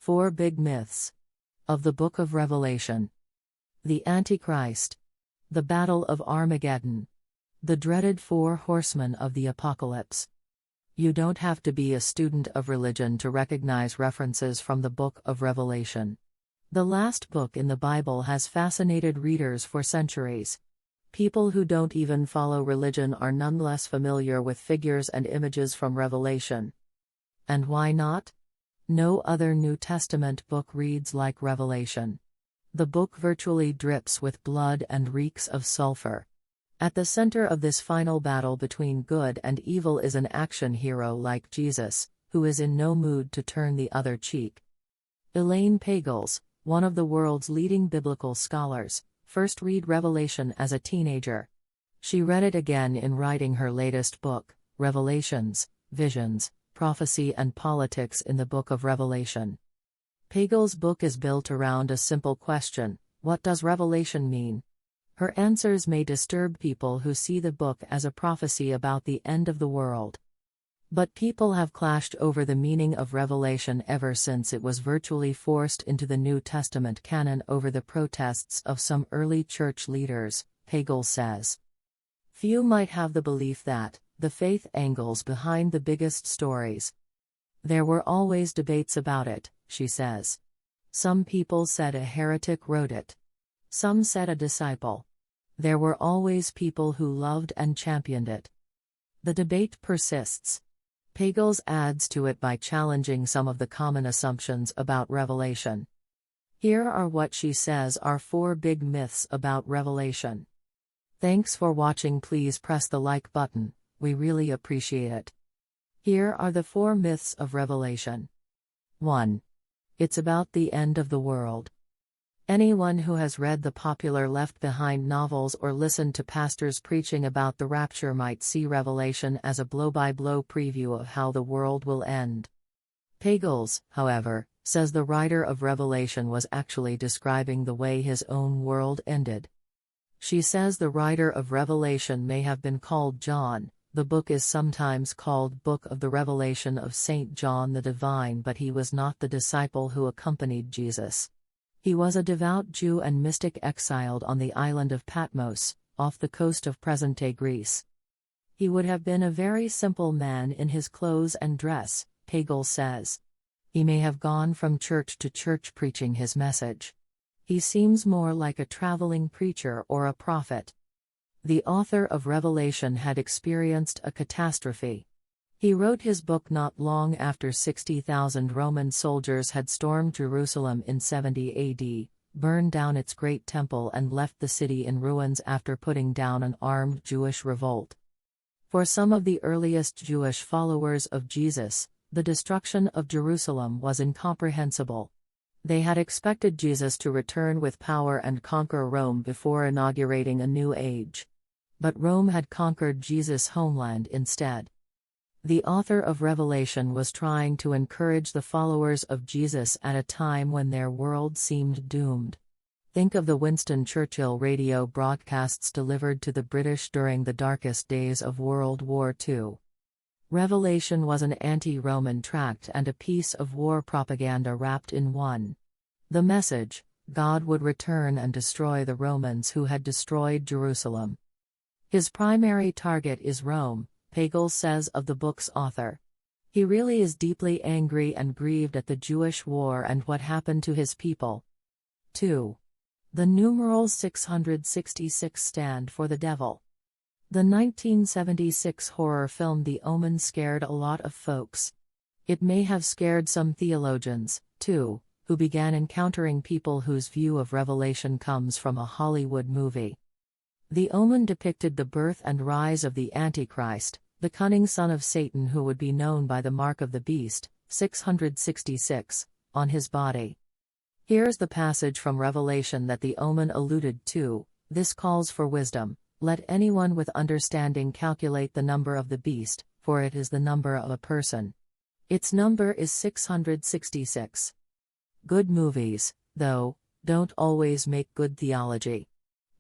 Four Big Myths of the Book of Revelation. The Antichrist. The Battle of Armageddon. The dreaded Four Horsemen of the Apocalypse. You don't have to be a student of religion to recognize references from the Book of Revelation. The last book in the Bible has fascinated readers for centuries. People who don't even follow religion are nonetheless familiar with figures and images from Revelation. And why not? No other New Testament book reads like Revelation. The book virtually drips with blood and reeks of sulfur. At the center of this final battle between good and evil is an action hero like Jesus, who is in no mood to turn the other cheek. Elaine Pagels, one of the world's leading biblical scholars, first read Revelation as a teenager. She read it again in writing her latest book, Revelations, Visions, Prophecy and Politics in the Book of Revelation. Pagels' book is built around a simple question: what does Revelation mean? Her answers may disturb people who see the book as a prophecy about the end of the world. But people have clashed over the meaning of Revelation ever since it was virtually forced into the New Testament canon over the protests of some early church leaders, Pagels says. Few might have the belief that the faith angles behind the biggest stories. There were always debates about it, she says. Some people said a heretic wrote it. Some said a disciple. There were always people who loved and championed it. The debate persists. Pagels adds to it by challenging some of the common assumptions about Revelation. Here are what she says are 4 big myths about Revelation. Thanks for watching. Please press the like button, we really appreciate it. Here are the 4 myths of Revelation. 1. It's about the end of the world. Anyone who has read the popular Left Behind novels or listened to pastors preaching about the rapture might see Revelation as a blow-by-blow preview of how the world will end. Pagels, however, says the writer of Revelation was actually describing the way his own world ended. She says the writer of Revelation may have been called John. The book is sometimes called Book of the Revelation of St. John the Divine, but he was not the disciple who accompanied Jesus. He was a devout Jew and mystic exiled on the island of Patmos, off the coast of present-day Greece. He would have been a very simple man in his clothes and dress, Pagels says. He may have gone from church to church preaching his message. He seems more like a traveling preacher or a prophet. The author of Revelation had experienced a catastrophe. He wrote his book not long after 60,000 Roman soldiers had stormed Jerusalem in 70 AD, burned down its great temple and left the city in ruins after putting down an armed Jewish revolt. For some of the earliest Jewish followers of Jesus, the destruction of Jerusalem was incomprehensible. They had expected Jesus to return with power and conquer Rome before inaugurating a new age. But Rome had conquered Jesus' homeland instead. The author of Revelation was trying to encourage the followers of Jesus at a time when their world seemed doomed. Think of the Winston Churchill radio broadcasts delivered to the British during the darkest days of World War II. Revelation was an anti-Roman tract and a piece of war propaganda wrapped in one. The message: God would return and destroy the Romans who had destroyed Jerusalem. His primary target is Rome, Pagels says of the book's author. He really is deeply angry and grieved at the Jewish war and what happened to his people. 2. The numerals 666 stand for the devil. The 1976 horror film The Omen scared a lot of folks. It may have scared some theologians, too, who began encountering people whose view of Revelation comes from a Hollywood movie. The Omen depicted the birth and rise of the Antichrist, the cunning son of Satan who would be known by the mark of the beast, 666, on his body. Here's the passage from Revelation that the Omen alluded to. This calls for wisdom. Let anyone with understanding calculate the number of the beast, for it is the number of a person. Its number is 666. Good movies, though, don't always make good theology.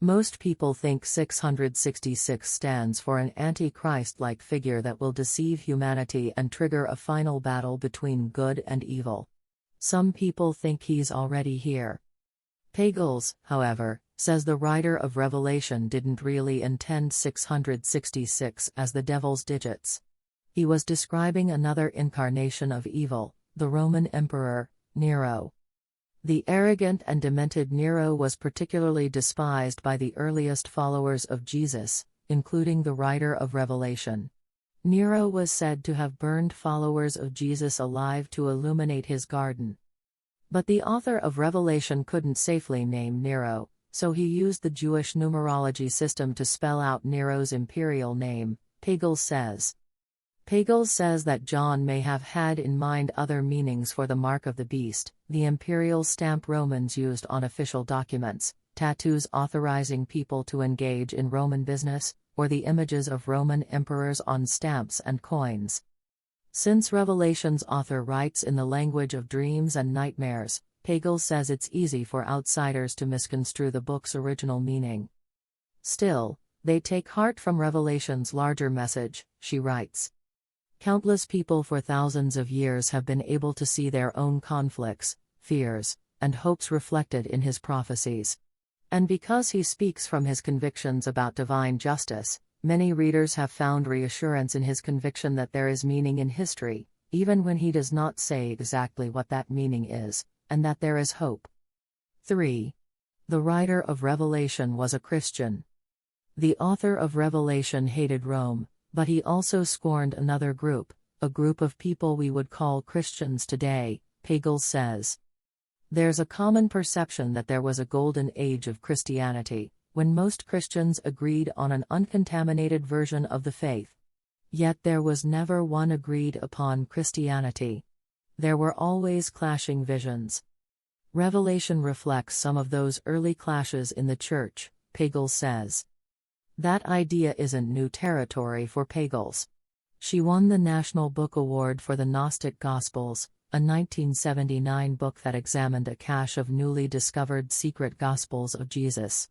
Most people think 666 stands for an antichrist-like figure that will deceive humanity and trigger a final battle between good and evil. Some people think he's already here. Pagels, however, says the writer of Revelation didn't really intend 666 as the devil's digits. He was describing another incarnation of evil, the Roman Emperor, Nero. The arrogant and demented Nero was particularly despised by the earliest followers of Jesus, including the writer of Revelation. Nero was said to have burned followers of Jesus alive to illuminate his garden. But the author of Revelation couldn't safely name Nero, so he used the Jewish numerology system to spell out Nero's imperial name, Pagels says. Pagels says that John may have had in mind other meanings for the mark of the beast, the imperial stamp Romans used on official documents, tattoos authorizing people to engage in Roman business, or the images of Roman emperors on stamps and coins. Since Revelation's author writes in the language of dreams and nightmares, Pagels says it's easy for outsiders to misconstrue the book's original meaning. Still, they take heart from Revelation's larger message, she writes. Countless people for thousands of years have been able to see their own conflicts, fears, and hopes reflected in his prophecies. And because he speaks from his convictions about divine justice, many readers have found reassurance in his conviction that there is meaning in history, even when he does not say exactly what that meaning is, and that there is hope. 3. The writer of Revelation was a Christian. The author of Revelation hated Rome, but he also scorned another group, a group of people we would call Christians today, Pagels says. There's a common perception that there was a golden age of Christianity, when most Christians agreed on an uncontaminated version of the faith. Yet there was never one agreed upon Christianity. There were always clashing visions. Revelation reflects some of those early clashes in the church, Pagels says. That idea isn't new territory for Pagels. She won the National Book Award for the Gnostic Gospels, a 1979 book that examined a cache of newly discovered secret Gospels of Jesus.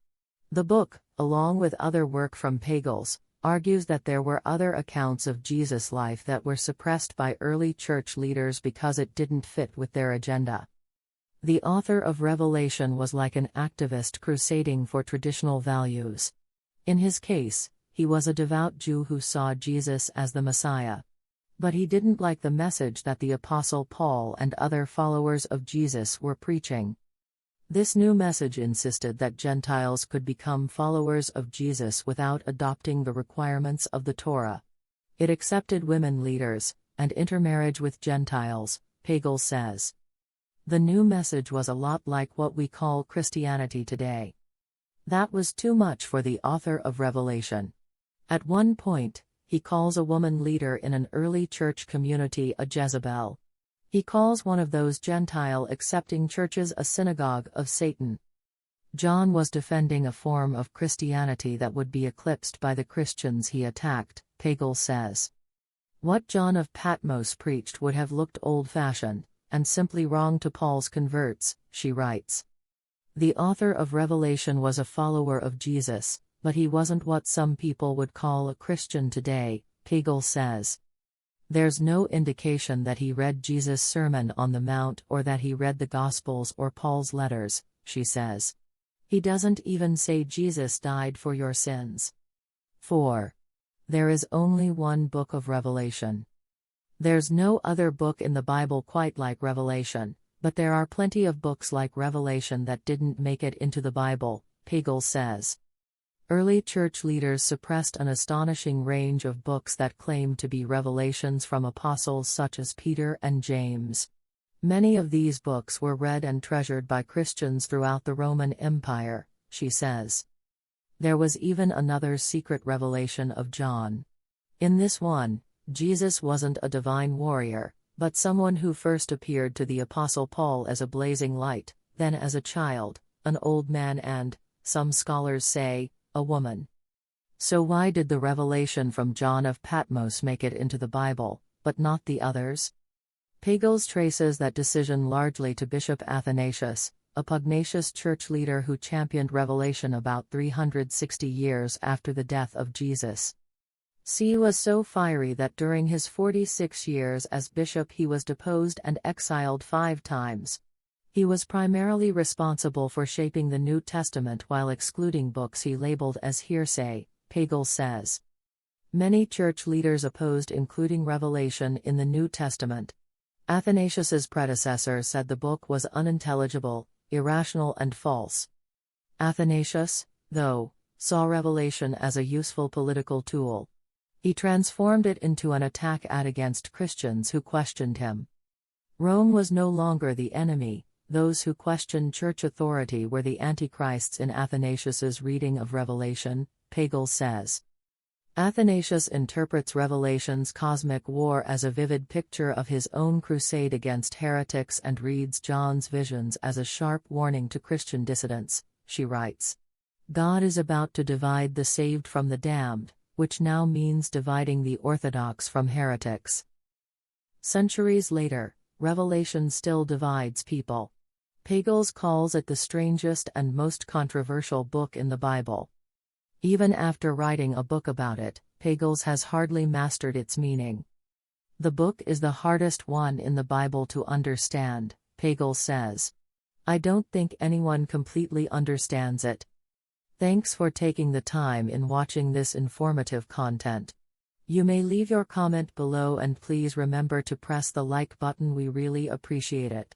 The book, along with other work from Pagels, argues that there were other accounts of Jesus' life that were suppressed by early church leaders because it didn't fit with their agenda. The author of Revelation was like an activist crusading for traditional values. In his case, he was a devout Jew who saw Jesus as the Messiah. But he didn't like the message that the Apostle Paul and other followers of Jesus were preaching. This new message insisted that Gentiles could become followers of Jesus without adopting the requirements of the Torah. It accepted women leaders, and intermarriage with Gentiles, Pagels says. The new message was a lot like what we call Christianity today. That was too much for the author of Revelation. At one point, he calls a woman leader in an early church community a Jezebel. He calls one of those Gentile-accepting churches a synagogue of Satan. John was defending a form of Christianity that would be eclipsed by the Christians he attacked, Pagels says. What John of Patmos preached would have looked old-fashioned, and simply wrong to Paul's converts, she writes. The author of Revelation was a follower of Jesus, but he wasn't what some people would call a Christian today, Pagels says. There's no indication that he read Jesus' Sermon on the Mount or that he read the Gospels or Paul's letters, she says. He doesn't even say Jesus died for your sins. 4. There is only one book of Revelation. There's no other book in the Bible quite like Revelation, but there are plenty of books like Revelation that didn't make it into the Bible, Pagels says. Early church leaders suppressed an astonishing range of books that claimed to be revelations from apostles such as Peter and James. Many of these books were read and treasured by Christians throughout the Roman Empire, she says. There was even another secret revelation of John. In this one, Jesus wasn't a divine warrior, but someone who first appeared to the Apostle Paul as a blazing light, then as a child, an old man and, some scholars say, a woman. So why did the revelation from John of Patmos make it into the Bible, but not the others? Pagels traces that decision largely to Bishop Athanasius, a pugnacious church leader who championed revelation about 360 years after the death of Jesus. C was so fiery that during his 46 years as bishop he was deposed and exiled 5 times. He was primarily responsible for shaping the New Testament while excluding books he labeled as hearsay, Pagels says. Many church leaders opposed including Revelation in the New Testament. Athanasius's predecessor said the book was unintelligible, irrational and false. Athanasius, though, saw Revelation as a useful political tool. He transformed it into an attack against Christians who questioned him. Rome was no longer the enemy, those who questioned church authority were the antichrists in Athanasius's reading of Revelation, Pagels says. Athanasius interprets Revelation's cosmic war as a vivid picture of his own crusade against heretics and reads John's visions as a sharp warning to Christian dissidents, she writes. God is about to divide the saved from the damned, which now means dividing the orthodox from heretics. Centuries later, Revelation still divides people. Pagels calls it the strangest and most controversial book in the Bible. Even after writing a book about it, Pagels has hardly mastered its meaning. The book is the hardest one in the Bible to understand, Pagels says. I don't think anyone completely understands it. Thanks for taking the time in watching this informative content. You may leave your comment below and please remember to press the like button, we really appreciate it.